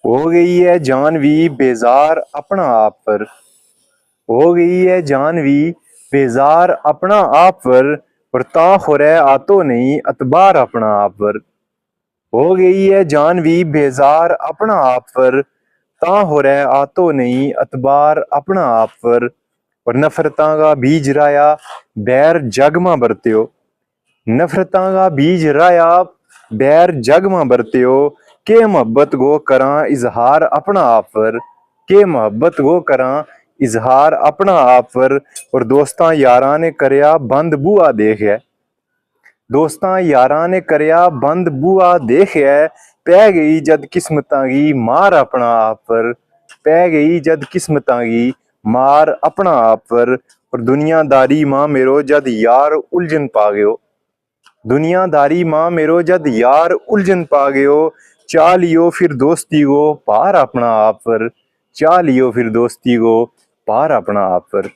हो गई है जानवी बेजार अपना आप पर। हो गई है जानवी बेजार अपना आप पर ता हो रहा आतो नहीं अतबार अपना आप पर। हो गई है जानवी बेजार अपना आप पर ता हो रहा आतो नहीं अतबार अपना आप पर। और नफरतां का बीज राया बैर जग में बरत्यो। नफरतां का बीज राया बैर जग में बरत्यो। के मोहब्बत गो करा इजहार अपना आप पर। के मोहब्बत गो करा इजहार अपना आप पर। और दोस्तां यारां ने करया बंद बुआ देख है। दोस्तां यारां ने करया बंद बुआ देख है। पै गई जद किस्मतां की मार अपना आप पर। पै गई जद किस्मतां की मार अपना आप पर। और दुनियादारी मां मेरो जद यार उलझन पा गयो। दुनियादारी मां मेरो जद यार उलझन पा गयो। चा लियो फिर दोस्ती को पार अपना आप पर। चा लियो फिर दोस्ती को पार अपना आप पर।